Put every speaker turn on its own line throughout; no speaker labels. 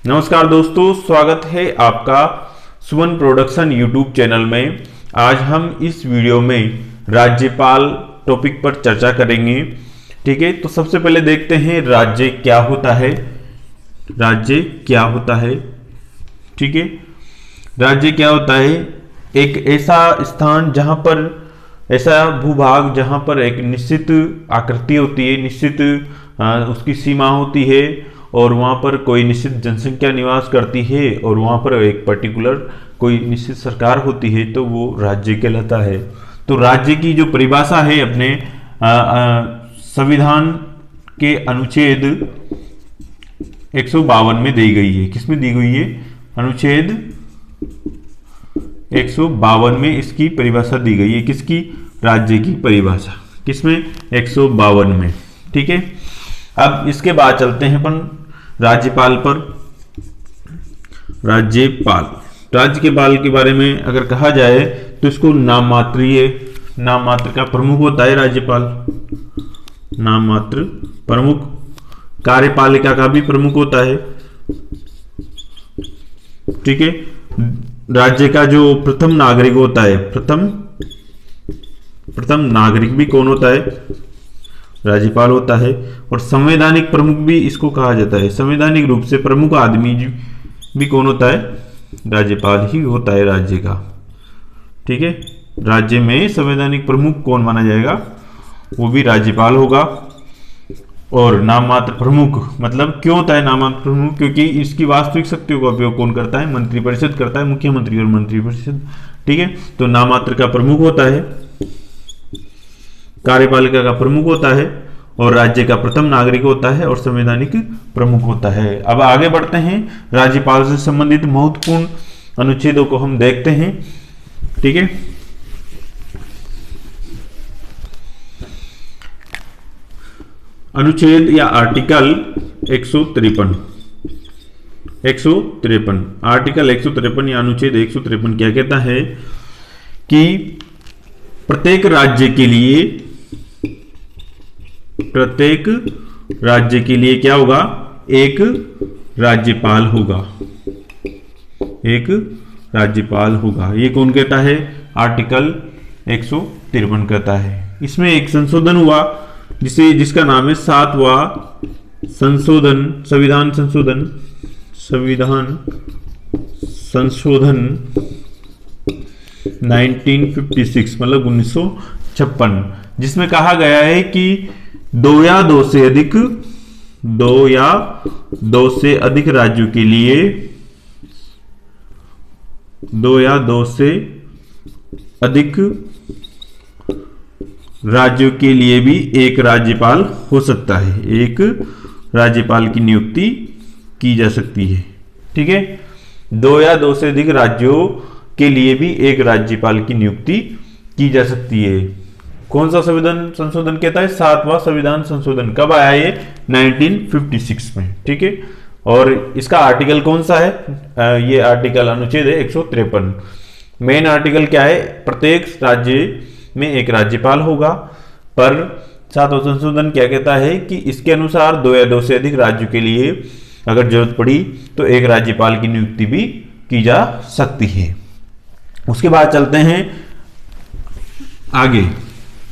नमस्कार दोस्तों, स्वागत है आपका सुमन प्रोडक्शन यूट्यूब चैनल में। आज हम इस वीडियो में राज्यपाल टॉपिक पर चर्चा करेंगे। ठीक है, तो सबसे पहले देखते हैं राज्य क्या होता है। राज्य क्या होता है? ठीक है, राज्य क्या होता है? एक ऐसा स्थान जहां पर, ऐसा भूभाग जहां पर एक निश्चित आकृति होती है, निश्चित उसकी सीमा होती है और वहाँ पर कोई निश्चित जनसंख्या निवास करती है और वहाँ पर एक पर्टिकुलर कोई निश्चित सरकार होती है, तो वो राज्य कहलाता है। तो राज्य की जो परिभाषा है अपने संविधान के अनुच्छेद 152 में दी गई है। किसमें दी गई है? अनुच्छेद 152 में इसकी परिभाषा दी गई है। किसकी? राज्य की परिभाषा। किसमें? 152 में। ठीक है, अब इसके बाद चलते हैं अपन राज्यपाल पर। राज्यपाल, राज्यपाल के बारे में अगर कहा जाए तो इसको नाम मात्र का प्रमुख होता है राज्यपाल। नाम मात्र प्रमुख, कार्यपालिका का भी प्रमुख होता है। ठीक है, राज्य का जो प्रथम नागरिक होता है, प्रथम नागरिक भी कौन होता है? राज्यपाल होता है। और संवैधानिक प्रमुख भी इसको कहा जाता है। संवैधानिक रूप से प्रमुख आदमी भी कौन होता है? राज्यपाल ही होता है राज्य का। ठीक है, राज्य में संवैधानिक प्रमुख कौन माना जाएगा? वो भी राज्यपाल होगा। और नाम मात्र प्रमुख मतलब क्यों होता है नाम मात्र प्रमुख? क्योंकि इसकी वास्तविक शक्तियों का उपयोग कौन करता है? मंत्रिपरिषद करता है, मुख्यमंत्री और मंत्रिपरिषद। ठीक है, तो नाम मात्र का प्रमुख होता है, कार्यपालिका का प्रमुख होता है और राज्य का प्रथम नागरिक होता है और संवैधानिक प्रमुख होता है। अब आगे बढ़ते हैं, राज्यपाल से संबंधित महत्वपूर्ण अनुच्छेदों को हम देखते हैं। ठीक है, अनुच्छेद या आर्टिकल 153 आर्टिकल 153 या अनुच्छेद 153 क्या कहता है कि प्रत्येक राज्य के लिए क्या होगा? एक राज्यपाल होगा। एक राज्यपाल होगा। ये कौन कहता है? आर्टिकल 153 कहता है। इसमें एक संशोधन हुआ जिसका नाम है 7वां संविधान संशोधन 1956 मतलब 1956, जिसमें कहा गया है कि दो या दो से अधिक राज्यों के लिए, दो या दो से अधिक राज्यों के लिए भी एक राज्यपाल हो सकता है। एक राज्यपाल की नियुक्ति की जा सकती है। ठीक है, दो या दो से अधिक राज्यों के लिए भी एक राज्यपाल की नियुक्ति की जा सकती है। कौन सा संविधान संशोधन कहता है? 7वां संविधान संशोधन। कब आया ये? 1956 में। ठीक है, और इसका आर्टिकल कौन सा है? ये आर्टिकल अनुच्छेद है 153। मेन आर्टिकल क्या है? प्रत्येक राज्य में एक राज्यपाल होगा। पर 7वां संशोधन क्या कहता है कि इसके अनुसार दो या दो से अधिक राज्यों के लिए अगर जरूरत पड़ी तो एक राज्यपाल की नियुक्ति भी की जा सकती है। उसके बाद चलते हैं आगे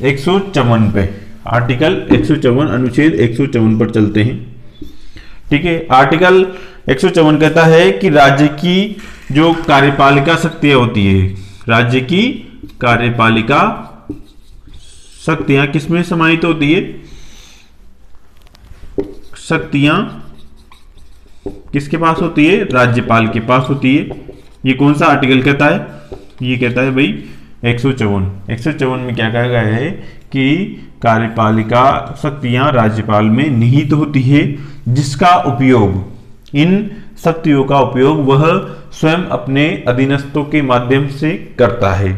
154 पे। आर्टिकल 154 अनुच्छेद 154 पर चलते हैं। ठीक है, आर्टिकल 154 कहता है कि राज्य की जो कार्यपालिका शक्तियां होती है, राज्य की कार्यपालिका शक्तियां किसमें समाहित होती है? शक्तियां किसके पास होती है? राज्यपाल के पास होती है। ये कौन सा आर्टिकल कहता है? ये कहता है भाई 154 में क्या कहा गया है कि कार्यपालिका शक्तियां राज्यपाल में निहित होती है, जिसका उपयोग, इन शक्तियों का उपयोग वह स्वयं अपने अधीनस्थों के माध्यम से करता है।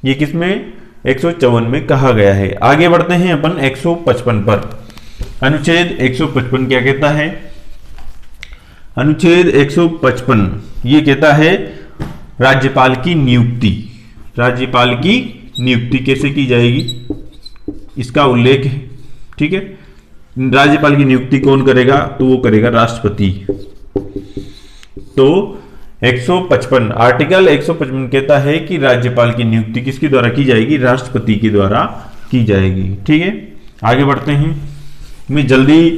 ये किसमें? 154 में कहा गया है। आगे बढ़ते हैं अपन 155 पर। अनुच्छेद 155 क्या कहता है? अनुच्छेद 155 ये कहता है राज्यपाल की नियुक्ति। राज्यपाल की नियुक्ति कैसे की जाएगी इसका उल्लेख है। ठीक है, राज्यपाल की नियुक्ति कौन करेगा? तो वो करेगा राष्ट्रपति। तो 155 आर्टिकल 155 कहता है कि राज्यपाल की नियुक्ति किसके द्वारा की जाएगी? राष्ट्रपति के द्वारा की जाएगी। ठीक है, आगे बढ़ते हैं। मैं जल्दी,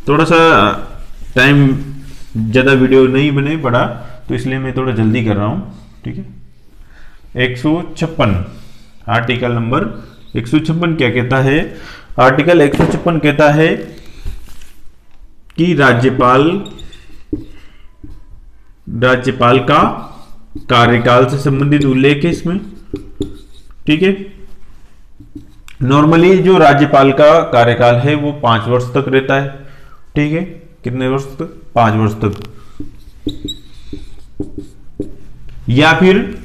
थोड़ा सा टाइम ज्यादा वीडियो नहीं बने पड़ा, तो इसलिए मैं थोड़ा जल्दी कर रहा हूं। ठीक है, 156 आर्टिकल नंबर 156 क्या कहता है? आर्टिकल 156 कहता है कि राज्यपाल का कार्यकाल से संबंधित उल्लेख है इसमें। ठीक है, नॉर्मली जो राज्यपाल का कार्यकाल है वो 5 वर्ष तक रहता है। ठीक है, कितने वर्ष तक? 5 वर्ष तक। या फिर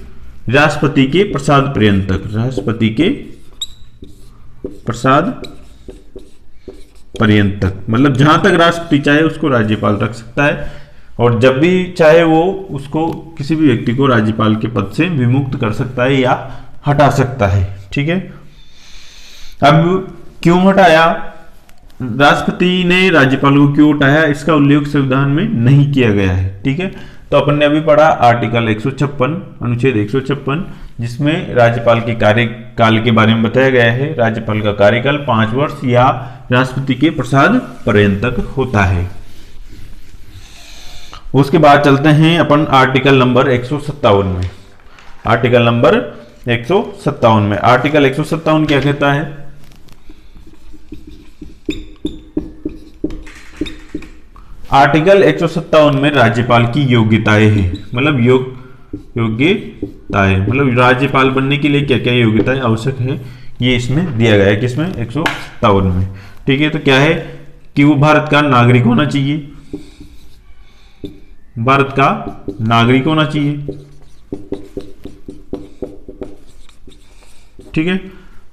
राष्ट्रपति के प्रसाद पर्यंत तक, राष्ट्रपति के प्रसाद पर्यंत तक, मतलब जहां तक राष्ट्रपति चाहे उसको राज्यपाल रख सकता है, और जब भी चाहे वो उसको, किसी भी व्यक्ति को राज्यपाल के पद से विमुक्त कर सकता है या हटा सकता है। ठीक है, अब क्यों हटाया, राष्ट्रपति ने राज्यपाल को क्यों हटाया, इसका उल्लेख संविधान में नहीं किया गया है। ठीक है, तो अपन ने अभी पढ़ा आर्टिकल 156 अनुच्छेद 156, जिसमें राज्यपाल के कार्यकाल के बारे में बताया गया है। राज्यपाल का कार्यकाल 5 वर्ष या राष्ट्रपति के प्रसाद पर्यंत तक होता है। उसके बाद चलते हैं अपन आर्टिकल नंबर 157 में। आर्टिकल नंबर 157 में, आर्टिकल 157 क्या कहता है? आर्टिकल 157 में राज्यपाल की योग्यताएं हैं, मतलब योग्यताएं, मतलब राज्यपाल बनने के लिए क्या क्या योग्यताएं आवश्यक है, ये इसमें दिया गया है। किसमें? 157 में। ठीक है, तो क्या है कि वो भारत का नागरिक होना चाहिए, भारत का नागरिक होना चाहिए। ठीक है,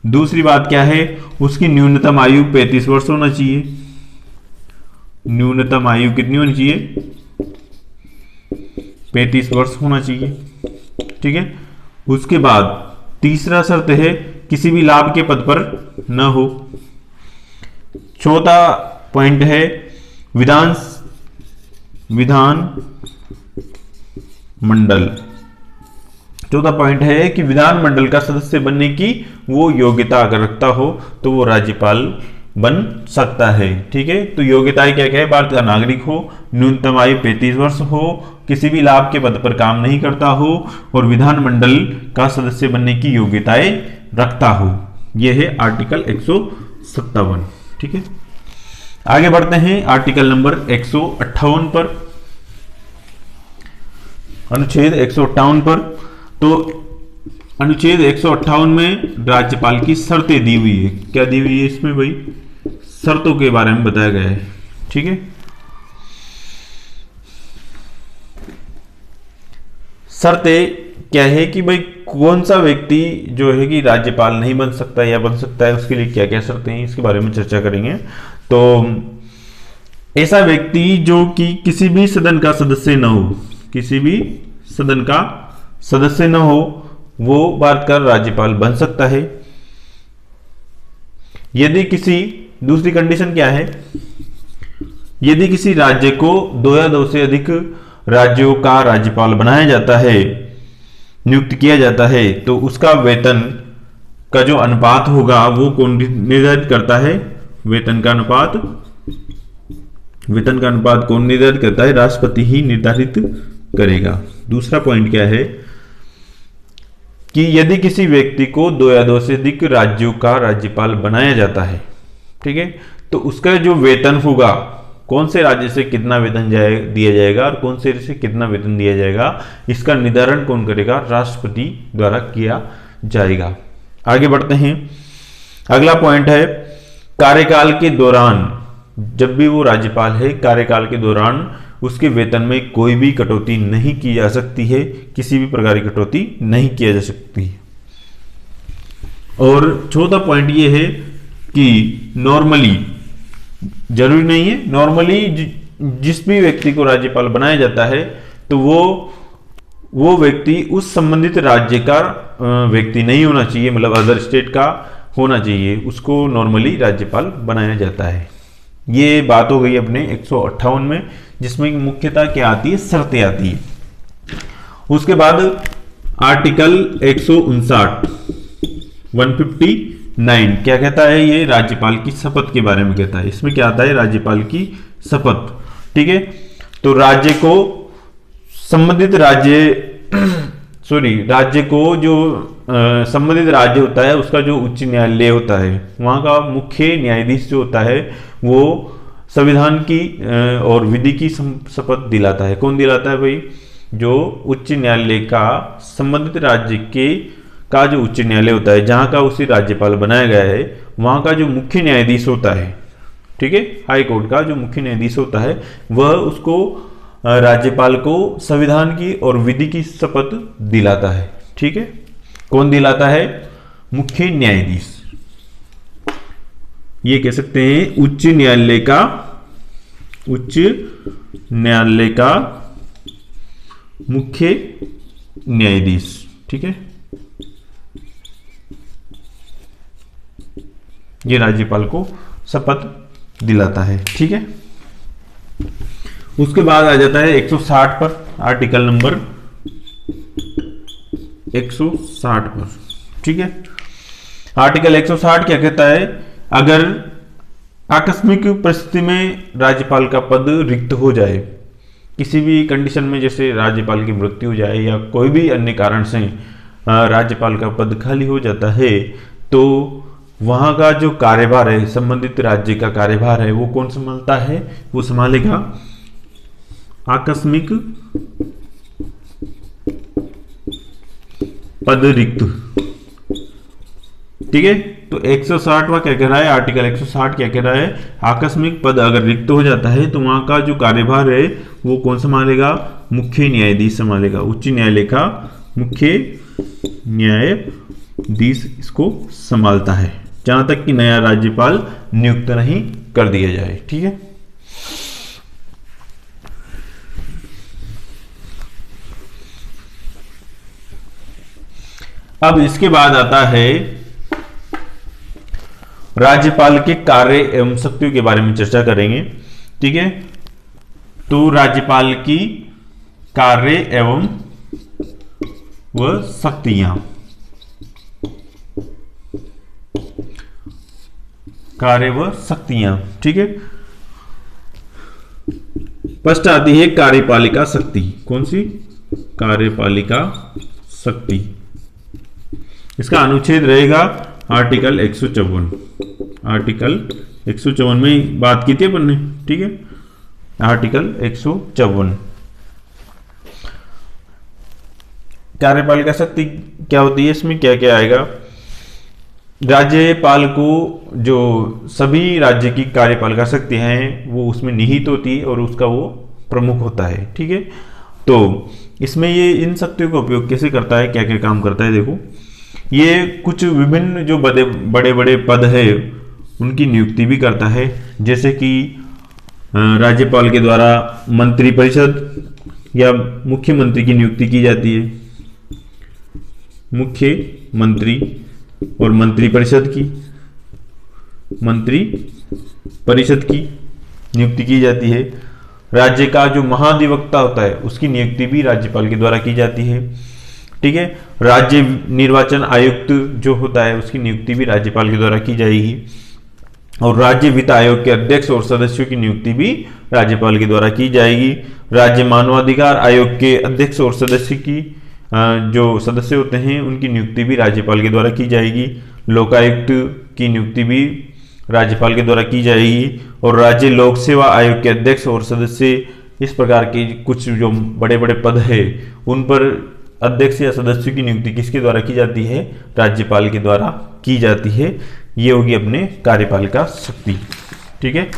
दूसरी बात क्या है, उसकी न्यूनतम आयु 35 वर्ष होना चाहिए। न्यूनतम आयु कितनी होनी चाहिए? 35 वर्ष होना चाहिए। ठीक है, उसके बाद तीसरा शर्त है किसी भी लाभ के पद पर न हो। चौथा पॉइंट है विधान मंडल। चौथा पॉइंट है कि विधान मंडल का सदस्य बनने की वो योग्यता अगर रखता हो तो वो राज्यपाल बन सकता है। ठीक है, तो योग्यताएं क्या क्या है? भारत का नागरिक हो, न्यूनतम आयु 35 वर्ष हो, किसी भी लाभ के पद पर काम नहीं करता हो, और विधान मंडल का सदस्य बनने की योग्यताएं रखता हो। यह है आर्टिकल 157। ठीक है, आगे बढ़ते हैं आर्टिकल नंबर 158 पर, अनुच्छेद 158 पर। तो अनुच्छेद 158 में राज्यपाल की शर्तें दी हुई है। क्या दी हुई है इसमें भाई? शर्तों के बारे में बताया गया है। ठीक है, शर्तें क्या है कि भाई कौन सा व्यक्ति जो है कि राज्यपाल नहीं बन सकता या बन सकता है, उसके लिए क्या क्या शर्तें हैं, इसके बारे में चर्चा करेंगे। तो ऐसा व्यक्ति जो कि किसी भी सदन का सदस्य न हो, किसी भी सदन का सदस्य न हो, वो भारत का राज्यपाल बन सकता है। यदि किसी, दूसरी कंडीशन क्या है, यदि किसी राज्य को 2 या 2 से अधिक राज्यों का राज्यपाल बनाया जाता है, नियुक्त किया जाता है, तो उसका वेतन का जो अनुपात होगा वो कौन निर्धारित करता है? वेतन का अनुपात कौन निर्धारित करता है? राष्ट्रपति ही निर्धारित करेगा। दूसरा पॉइंट क्या है कि यदि किसी व्यक्ति को 2 या 2 से अधिक राज्यों का राज्यपाल बनाया जाता है, ठीक है, तो उसका जो वेतन होगा, कौन से राज्य से कितना वेतन दिया जाएगा और कौन से से कितना वेतन दिया जाएगा, इसका निर्धारण कौन करेगा? राष्ट्रपति द्वारा किया जाएगा। आगे बढ़ते हैं, अगला पॉइंट है कार्यकाल के दौरान, जब भी वो राज्यपाल है, कार्यकाल के दौरान उसके वेतन में कोई भी कटौती नहीं की जा सकती है, किसी भी प्रकार की कटौती नहीं किया जा सकती है। और चौथा पॉइंट ये है कि नॉर्मली, जरूरी नहीं है, नॉर्मली जिस भी व्यक्ति को राज्यपाल बनाया जाता है तो वो व्यक्ति उस संबंधित राज्य का व्यक्ति नहीं होना चाहिए, मतलब अदर स्टेट का होना चाहिए, उसको नॉर्मली राज्यपाल बनाया जाता है। ये बात हो गई अपने 158 में, जिसमें मुख्यतः क्या आती है, शर्तें आती है। उसके बाद आर्टिकल 159 क्या कहता है, ये राज्यपाल की शपथ के बारे में कहता है। इसमें क्या आता है, राज्यपाल की शपथ। ठीक है, तो राज्य को संबंधित राज्य को जो संबंधित राज्य होता है उसका जो उच्च न्यायालय होता है, वहां का मुख्य न्यायाधीश जो होता है वो संविधान की और विधि की शपथ दिलाता है। कौन दिलाता है भाई, जो उच्च न्यायालय का संबंधित राज्य का जो उच्च न्यायालय होता है, जहां का उसे राज्यपाल बनाया गया है, वहां का जो मुख्य न्यायाधीश होता है, ठीक है, हाई कोर्ट का जो मुख्य न्यायाधीश होता है, वह उसको राज्यपाल को संविधान की और विधि की शपथ दिलाता है। ठीक है, कौन दिलाता है, मुख्य न्यायाधीश। ये कह सकते हैं उच्च न्यायालय का मुख्य न्यायाधीश। ठीक है, ये राज्यपाल को शपथ दिलाता है। ठीक है, उसके बाद आ जाता है 160 पर, आर्टिकल नंबर 160 पर। ठीक है, आर्टिकल 160 क्या कहता है, अगर आकस्मिक परिस्थिति में राज्यपाल का पद रिक्त हो जाए, किसी भी कंडीशन में, जैसे राज्यपाल की मृत्यु हो जाए या कोई भी अन्य कारण से राज्यपाल का पद खाली हो जाता है, तो वहां का जो कार्यभार है, संबंधित राज्य का कार्यभार है, वो कौन संभालता है, वो संभालेगा आकस्मिक पद रिक्त। ठीक है, तो 160वां क्या कह रहा है, आर्टिकल 160 क्या कह रहा है, आकस्मिक पद अगर रिक्त हो जाता है तो वहां का जो कार्यभार है वो कौन संभालेगा, मुख्य न्यायाधीश संभालेगा। उच्च न्यायालय का मुख्य न्यायाधीश इसको संभालता है, जहां तक कि नया राज्यपाल नियुक्त नहीं कर दिया जाए। ठीक है, अब इसके बाद आता है राज्यपाल के कार्य एवं शक्तियों के बारे में चर्चा करेंगे। ठीक है, तो राज्यपाल की कार्य एवं वह शक्तियां, कार्य व शक्तियां। ठीक है, फर्स्ट आती है कार्यपालिका शक्ति। कौन सी, कार्यपालिका शक्ति। इसका अनुच्छेद रहेगा आर्टिकल 154। आर्टिकल 154 में बात की थी अपन ने। ठीक है, आर्टिकल 154। कार्यपालिका शक्ति क्या होती है, इसमें क्या क्या आएगा, राज्यपाल को जो सभी राज्य की कार्यपालिका शक्ति हैं वो उसमें निहित होती है और उसका वो प्रमुख होता है। ठीक है, तो इसमें ये इन शक्तियों का उपयोग कैसे करता है, क्या क्या काम करता है, देखो ये कुछ विभिन्न जो बड़े बड़े पद है उनकी नियुक्ति भी करता है। जैसे कि राज्यपाल के द्वारा मंत्रिपरिषद या मुख्यमंत्री की नियुक्ति की जाती है, मुख्यमंत्री, और मंत्रिपरिषद की नियुक्ति की जाती है। राज्य का जो महाधिवक्ता होता है उसकी नियुक्ति भी राज्यपाल के द्वारा की जाती है। ठीक है, राज्य निर्वाचन आयुक्त जो होता है उसकी नियुक्ति भी राज्यपाल के द्वारा की जाएगी, और राज्य वित्त आयोग के अध्यक्ष और सदस्यों की नियुक्ति भी राज्यपाल के द्वारा की जाएगी। राज्य मानवाधिकार आयोग के अध्यक्ष और सदस्य की जो सदस्य होते हैं उनकी नियुक्ति भी राज्यपाल के द्वारा की जाएगी। लोकायुक्त की नियुक्ति भी राज्यपाल के द्वारा की जाएगी, और राज्य लोक सेवा आयोग के अध्यक्ष और सदस्य, इस प्रकार के कुछ जो बड़े बड़े पद है उन पर अध्यक्ष या सदस्यों की नियुक्ति किसके द्वारा की जाती है, राज्यपाल के द्वारा की जाती है। ये होगी अपने कार्यपालिका शक्ति। ठीक है,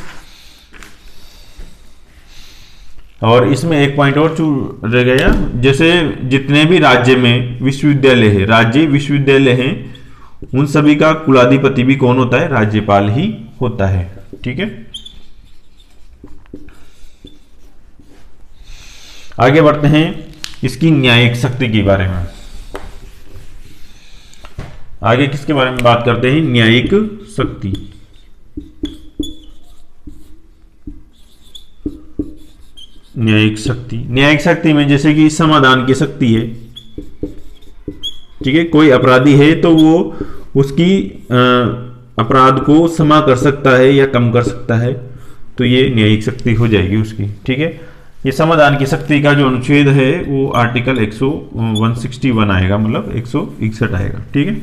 और इसमें एक पॉइंट और रह गया, जैसे जितने भी राज्य में विश्वविद्यालय है, राज्य विश्वविद्यालय हैं, उन सभी का कुलाधिपति भी कौन होता है, राज्यपाल ही होता है। ठीक है, आगे बढ़ते हैं इसकी न्यायिक शक्ति के बारे में। आगे किसके बारे में बात करते हैं, न्यायिक शक्ति। न्यायिक शक्ति, न्यायिक शक्ति में जैसे कि समाधान की शक्ति है, ठीक है, कोई अपराधी है तो वो उसकी अपराध को क्षमा कर सकता है या कम कर सकता है, तो ये न्यायिक शक्ति हो जाएगी उसकी, ठीक है। ये समाधान की शक्ति का जो अनुच्छेद है वो आर्टिकल 161 आएगा, मतलब 161 आएगा, ठीक है।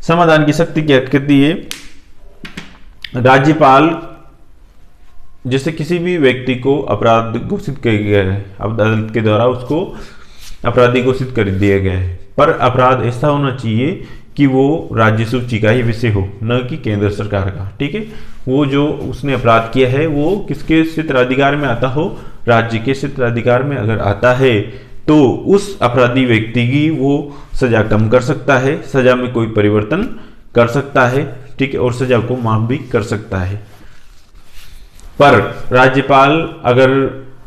समाधान की शक्ति क्या कहती है, राज्यपाल जैसे किसी भी व्यक्ति को अपराध घोषित किया गया है, अदालत के द्वारा उसको अपराधी घोषित कर दिया गया है, पर अपराध ऐसा होना चाहिए कि वो राज्य सूची का ही विषय हो, न कि केंद्र सरकार का, ठीक है। वो जो उसने अपराध किया है वो किसके क्षेत्राधिकार में आता हो, राज्य के क्षेत्राधिकार में अगर आता है तो उस अपराधी व्यक्ति की वो सजा कम कर सकता है, सजा में कोई परिवर्तन कर सकता है, ठीक है, और सजा को माफ भी कर सकता है। पर राज्यपाल अगर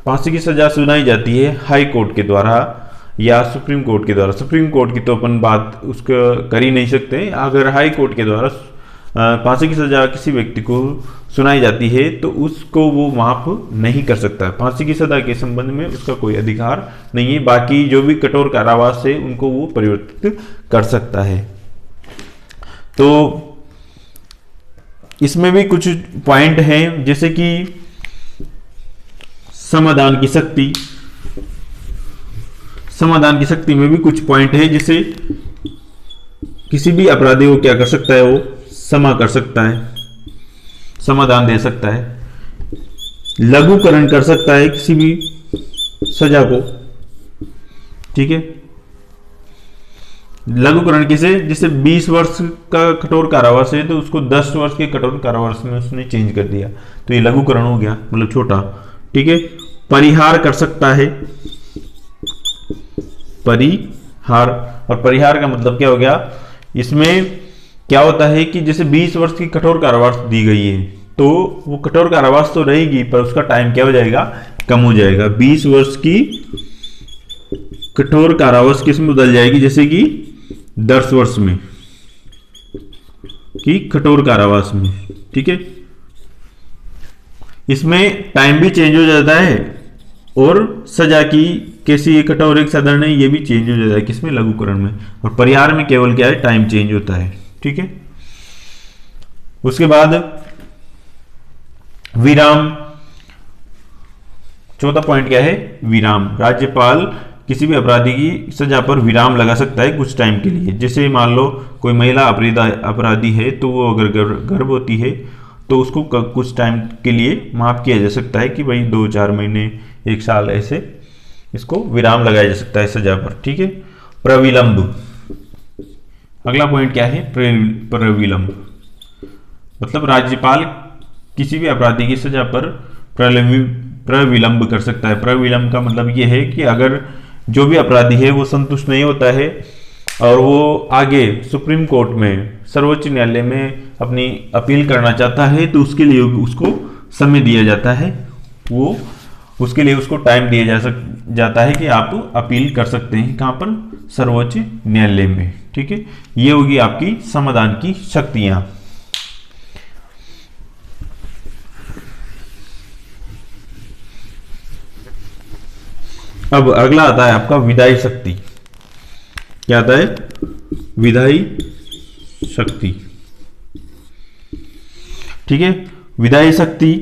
फांसी की सजा सुनाई जाती है हाई कोर्ट के द्वारा या सुप्रीम कोर्ट के द्वारा, सुप्रीम कोर्ट की तो अपन बात उसका कर ही नहीं सकते, अगर हाई कोर्ट के द्वारा फांसी की सजा किसी व्यक्ति को सुनाई जाती है तो उसको वो माफ नहीं कर सकता है, फांसी की सजा के संबंध में उसका कोई अधिकार नहीं है, बाकी जो भी कठोर कारावास है उनको वो परिवर्तित कर सकता है। तो इसमें भी कुछ पॉइंट हैं, जैसे कि समाधान की शक्ति, समाधान की शक्ति में भी कुछ पॉइंट है, जैसे किसी भी अपराधी को क्या कर सकता है, वो क्षमा कर सकता है, समाधान दे सकता है, लघुकरण कर सकता है किसी भी सजा को, ठीक है। लघुकरण किसे, जैसे 20 वर्ष का कठोर कारावास है तो उसको 10 वर्ष के कठोर कारावास में उसने चेंज कर दिया, तो ये लघुकरण हो गया, मतलब छोटा, ठीक है। परिहार कर सकता है, परिहार, और परिहार का मतलब क्या हो गया, इसमें क्या होता है कि जैसे 20 वर्ष की कठोर कारावास दी गई है तो वो कठोर कारावास तो रहेगी पर उसका टाइम क्या हो जाएगा, कम हो जाएगा। 20 वर्ष की कठोर कारावास किस में बदल जाएगी, जैसे कि 10 वर्ष में की कठोर कारावास में, ठीक है। इसमें टाइम भी चेंज हो जाता है और सजा की कैसी एक कठोर एक साधारण है ये भी चेंज हो जाता है, किसमें, लघुकरण में। और परिहार में केवल क्या है, टाइम चेंज होता है, ठीक है। उसके बाद विराम, चौथा पॉइंट क्या है, विराम। राज्यपाल किसी भी अपराधी की सजा पर विराम लगा सकता है कुछ टाइम के लिए, जैसे मान लो कोई महिला अपराधी है तो वो अगर गर्भवती है तो उसको कुछ टाइम के लिए माफ किया जा सकता है कि भाई 2-4 महीने 1 साल ऐसे इसको विराम लगाया जा सकता है सजा पर, ठीक है। प्रविलंब, अगला पॉइंट क्या है, प्रविलंब, मतलब राज्यपाल किसी भी अपराधी की सजा पर प्रविलंब कर सकता है। प्रविलंब का मतलब ये है कि अगर जो भी अपराधी है वो संतुष्ट नहीं होता है और वो आगे सुप्रीम कोर्ट में, सर्वोच्च न्यायालय में अपनी अपील करना चाहता है तो उसके लिए उसको समय दिया जाता है, वो उसके लिए उसको टाइम दिया जाता है कि आप अपील कर सकते हैं, कहां पर, सर्वोच्च न्यायालय में, ठीक है। ये होगी आपकी समाधान की शक्तियां। अब अगला आता है आपका विधायी शक्ति। क्या आता है, विधायी शक्ति, ठीक है। विधायी शक्ति,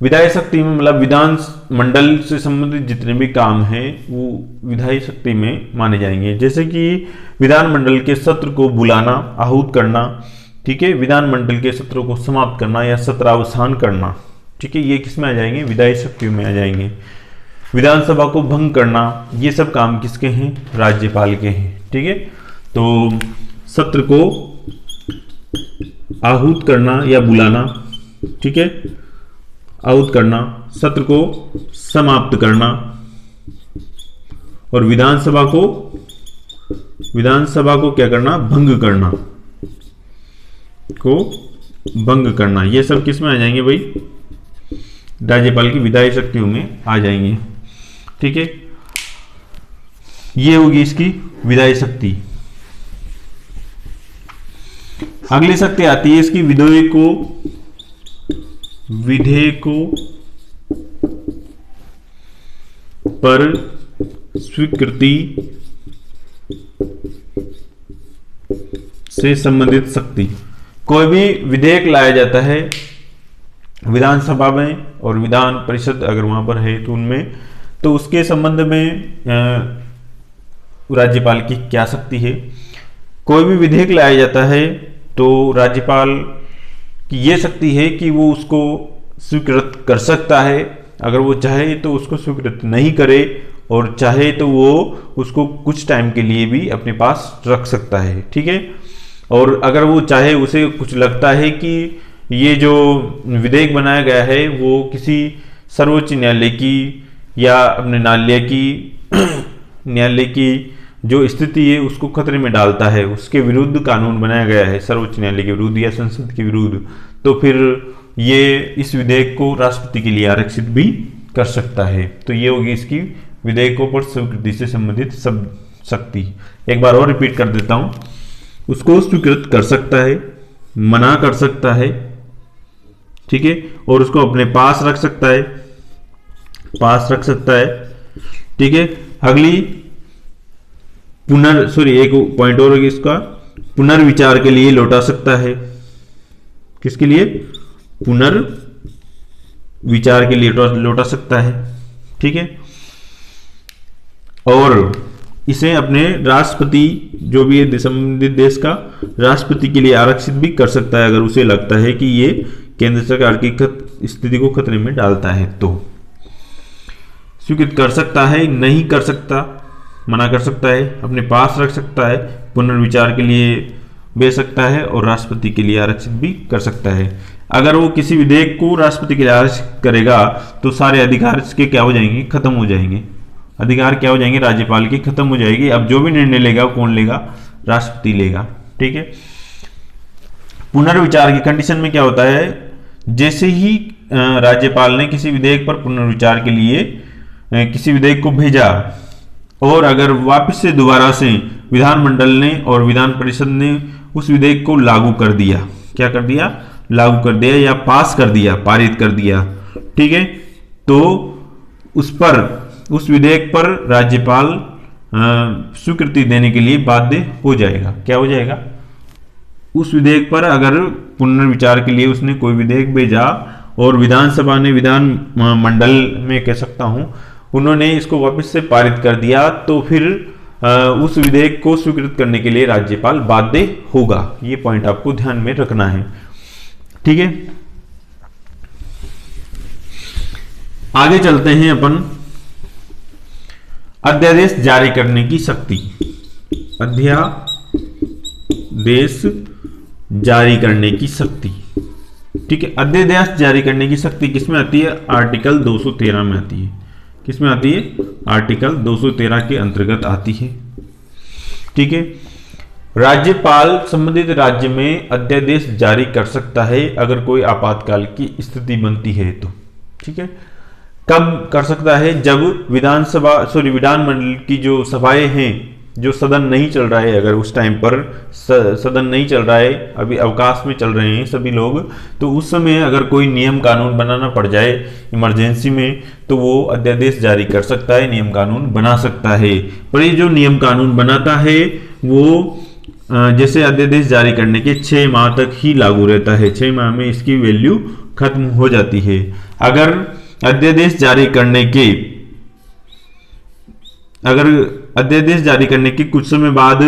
विधायी शक्ति में मतलब विधान मंडल से संबंधित जितने भी काम हैं वो विधायी शक्ति में माने जाएंगे, जैसे कि विधानमंडल के सत्र को बुलाना, आहूत करना, ठीक है, विधानमंडल के सत्रों को समाप्त करना या सत्रावसान करना, ठीक है, ये किस में आ जाएंगे, विधायी शक्ति में आ जाएंगे। विधानसभा को भंग करना, ये सब काम किसके हैं, राज्यपाल के हैं, ठीक है। तो सत्र को आहूत करना या बुलाना, ठीक है, आहूत करना, सत्र को समाप्त करना और विधानसभा को क्या करना, भंग करना, को भंग करना, ये सब किस में आ जाएंगे भाई, राज्यपाल की विधायी शक्तियों में आ जाएंगे, ठीक है। ये होगी इसकी विधायी शक्ति। अगली शक्ति आती है इसकी विधेयक को विधेयकों पर स्वीकृति से संबंधित शक्ति। कोई भी विधेयक लाया जाता है विधानसभा में और विधान परिषद अगर वहां पर है तो उनमें, तो उसके संबंध में राज्यपाल की क्या शक्ति है। कोई भी विधेयक लाया जाता है तो राज्यपाल की ये शक्ति है कि वो उसको स्वीकृत कर सकता है, अगर वो चाहे तो उसको स्वीकृत नहीं करे, और चाहे तो वो उसको कुछ टाइम के लिए भी अपने पास रख सकता है। ठीक है, और अगर वो चाहे, उसे कुछ लगता है कि ये जो विधेयक बनाया गया है वो किसी सर्वोच्च न्यायालय की या अपने न्यायालय की जो स्थिति है उसको खतरे में डालता है, उसके विरुद्ध कानून बनाया गया है सर्वोच्च न्यायालय के विरुद्ध या संसद के विरुद्ध, तो फिर ये इस विधेयक को राष्ट्रपति के लिए आरक्षित भी कर सकता है। तो ये होगी इसकी विधेयकों पर स्वीकृति से संबंधित सब शक्ति। एक बार और रिपीट कर देता हूं, उसको स्वीकृत कर सकता है, मना कर सकता है, ठीक है, और उसको अपने पास रख सकता है, ठीक है। अगली एक पॉइंट और होगी इसका, पुनर्विचार के लिए लौटा सकता है। किसके लिए? पुनर्विचार के लिए लौटा सकता है, ठीक है। और इसे अपने राष्ट्रपति, जो भी है संबंधित देश का राष्ट्रपति के लिए आरक्षित भी कर सकता है, अगर उसे लगता है कि ये केंद्र सरकार की स्थिति को खतरे में डालता है। तो स्वीकृत कर सकता है, नहीं कर सकता, मना कर सकता है, अपने पास रख सकता है, पुनर्विचार के लिए भेज सकता है, और राष्ट्रपति के लिए आरक्षित भी कर सकता है। अगर वो किसी विधेयक को राष्ट्रपति के लिए आरक्षित करेगा तो सारे अधिकार इसके क्या हो जाएंगे? खत्म हो जाएंगे। अधिकार क्या हो जाएंगे? राज्यपाल की खत्म हो जाएगी। अब जो भी निर्णय लेगा कौन लेगा? राष्ट्रपति लेगा, ठीक है। पुनर्विचार की कंडीशन में क्या होता है? जैसे ही राज्यपाल ने किसी विधेयक पर पुनर्विचार के लिए किसी विधेयक को भेजा, और अगर वापस से दोबारा से विधानमंडल ने और विधान परिषद ने उस विधेयक को लागू कर दिया, क्या कर दिया? लागू कर दिया या पास कर दिया, पारित कर दिया, ठीक है, तो उस विधेयक पर राज्यपाल स्वीकृति देने के लिए बाध्य हो जाएगा। क्या हो जाएगा? उस विधेयक पर अगर पुनर्विचार के लिए उसने कोई विधेयक भेजा और विधानसभा ने, विधान मंडल में कह सकता हूं, उन्होंने इसको वापस से पारित कर दिया, तो फिर उस विधेयक को स्वीकृत करने के लिए राज्यपाल बाध्य होगा। ये पॉइंट आपको ध्यान में रखना है, ठीक है। आगे चलते हैं अपन, अध्यादेश जारी करने की शक्ति। अध्यादेश जारी करने की शक्ति, ठीक है। अध्यादेश जारी करने की शक्ति किसमें आती है? आर्टिकल 213 में आती है। किसमें आती है? आर्टिकल 213 के अंतर्गत आती है, ठीक है। राज्यपाल संबंधित राज्य में अध्यादेश जारी कर सकता है अगर कोई आपातकाल की स्थिति बनती है तो, ठीक है। कब कर सकता है? जब विधानमंडल की जो सभाएं हैं, जो सदन नहीं चल रहा है, अगर उस टाइम पर सदन नहीं चल रहा है, अभी अवकाश में चल रहे हैं सभी लोग, तो उस समय अगर कोई नियम कानून बनाना पड़ जाए इमरजेंसी में, तो वो अध्यादेश जारी कर सकता है, नियम कानून बना सकता है। पर ये जो नियम कानून बनाता है वो जैसे अध्यादेश जारी करने के 6 माह तक ही लागू रहता है। 6 माह में इसकी वैल्यू खत्म हो जाती है। अगर अध्यादेश जारी करने के कुछ समय बाद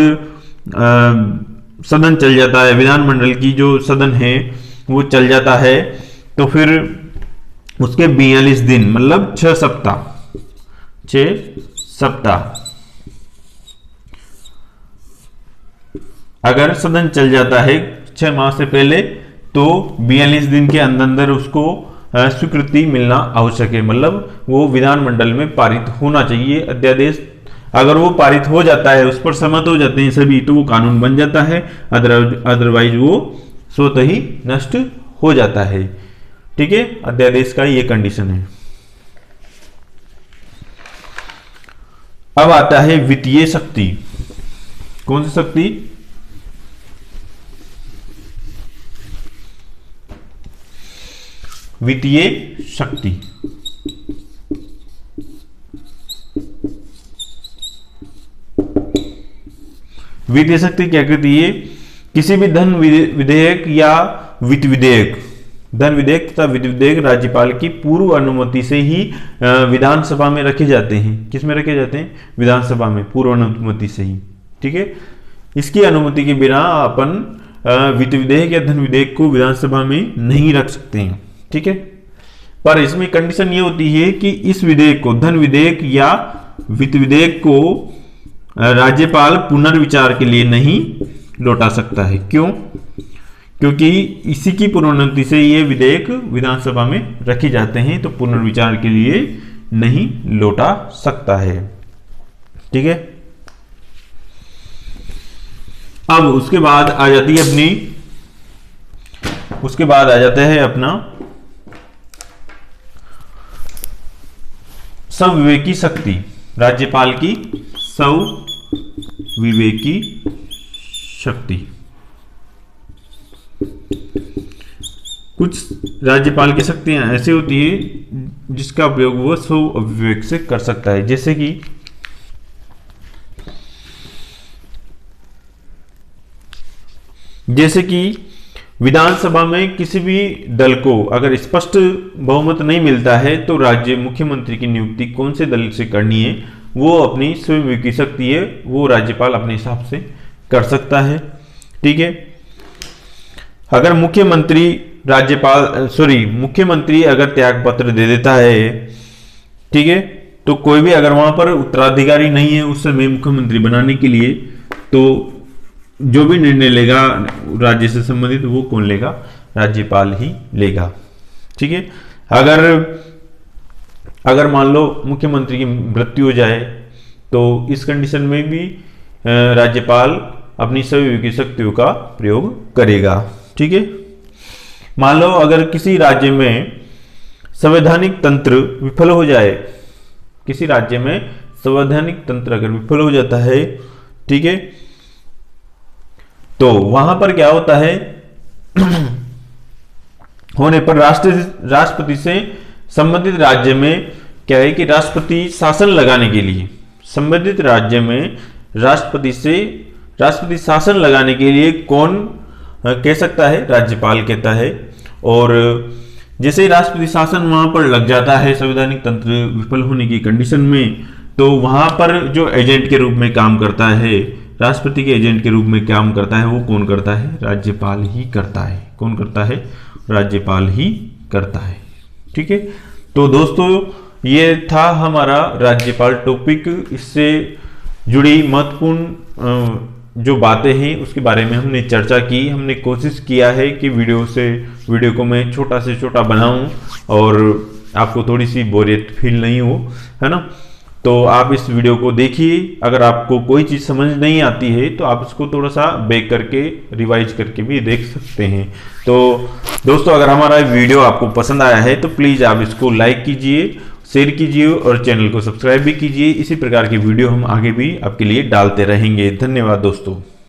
सदन चल जाता है, विधानमंडल की जो सदन है वो चल जाता है, तो फिर उसके 42 दिन मतलब 6 सप्ताह अगर सदन चल जाता है 6 माह से पहले, तो 42 दिन के अंदर उसको स्वीकृति मिलना आवश्यक है। मतलब वो विधानमंडल में पारित होना चाहिए अध्यादेश। अगर वो पारित हो जाता है, उस पर सहमत हो जाते हैं सभी, तो वो कानून बन जाता है, अदरवाइज वो स्वतः ही नष्ट हो जाता है, ठीक है। अध्यादेश का ये कंडीशन है। अब आता है वित्तीय शक्ति। कौन सी शक्ति? वित्तीय शक्ति। वित्तीय शक्ति क्या कहती है? किसी भी धन विधेयक या वित्त विधेयक, धन विधेयक तथा वित्त विधेयक राज्यपाल की पूर्व अनुमति से ही विधानसभा में रखे जाते हैं। किस में रखे जाते हैं? विधानसभा में, पूर्व अनुमति से ही। ठीक है, इसकी अनुमति के बिना अपन वित्त विधेयक या धन विधेयक को विधानसभा में नहीं रख सकते हैं। ठीक है, पर इसमें कंडीशन ये होती है कि इस विधेयक को, धन विधेयक या वित्त विधेयक को राज्यपाल पुनर्विचार के लिए नहीं लौटा सकता है। क्यों? क्योंकि इसी की पुनर्नुमति से ये विधेयक विधानसभा में रखे जाते हैं, तो पुनर्विचार के लिए नहीं लौटा सकता है। ठीक है, अब उसके बाद आ जाती है जाता है अपना स्वविवेकी शक्ति। राज्यपाल की स्वविवेकी शक्ति। कुछ राज्यपाल की शक्तियां ऐसी होती है जिसका उपयोग वो स्वविवेक से कर सकता है। जैसे कि विधानसभा में किसी भी दल को अगर स्पष्ट बहुमत नहीं मिलता है तो राज्य मुख्यमंत्री की नियुक्ति कौन से दल से करनी है, वो अपनी स्वविवेकी शक्ति है, वो राज्यपाल अपने हिसाब से कर सकता है। ठीक है, अगर मुख्यमंत्री अगर त्याग पत्र दे देता है, ठीक है, तो कोई भी अगर वहां पर उत्तराधिकारी नहीं है उस समय मुख्यमंत्री बनाने के लिए, तो जो भी निर्णय लेगा राज्य से संबंधित वो कौन लेगा? राज्यपाल ही लेगा। ठीक है, अगर मान लो मुख्यमंत्री की मृत्यु हो जाए तो इस कंडीशन में भी राज्यपाल अपनी स्वविवेकी शक्तियों का प्रयोग करेगा। ठीक है, मान लो अगर किसी राज्य में संवैधानिक तंत्र विफल हो जाए, किसी राज्य में संवैधानिक तंत्र अगर विफल हो जाता है, ठीक है, तो वहां पर क्या होता है होने पर राष्ट्रपति से संबंधित राज्य में क्या है कि राष्ट्रपति शासन लगाने के लिए, संबंधित राज्य में राष्ट्रपति शासन लगाने के लिए कौन कह सकता है? राज्यपाल कहता है। और जैसे ही राष्ट्रपति शासन वहां पर लग जाता है संवैधानिक तंत्र विफल होने की कंडीशन में, तो वहां पर जो एजेंट के रूप में काम करता है, राष्ट्रपति के एजेंट के रूप में काम करता है, वो कौन करता है? राज्यपाल ही करता है। कौन करता है? राज्यपाल ही करता है। ठीक है, तो दोस्तों ये था हमारा राज्यपाल टॉपिक। इससे जुड़ी महत्वपूर्ण जो बातें हैं उसके बारे में हमने चर्चा की। हमने कोशिश किया है कि वीडियो को मैं छोटा से छोटा बनाऊं और आपको थोड़ी सी बोरियत फील नहीं हो, है ना। तो आप इस वीडियो को देखिए। अगर आपको कोई चीज़ समझ नहीं आती है तो आप इसको थोड़ा सा बैक करके रिवाइज करके भी देख सकते हैं। तो दोस्तों अगर हमारा वीडियो आपको पसंद आया है तो प्लीज़ आप इसको लाइक कीजिए, शेयर कीजिए और चैनल को सब्सक्राइब भी कीजिए। इसी प्रकार की वीडियो हम आगे भी आपके लिए डालते रहेंगे। धन्यवाद दोस्तों।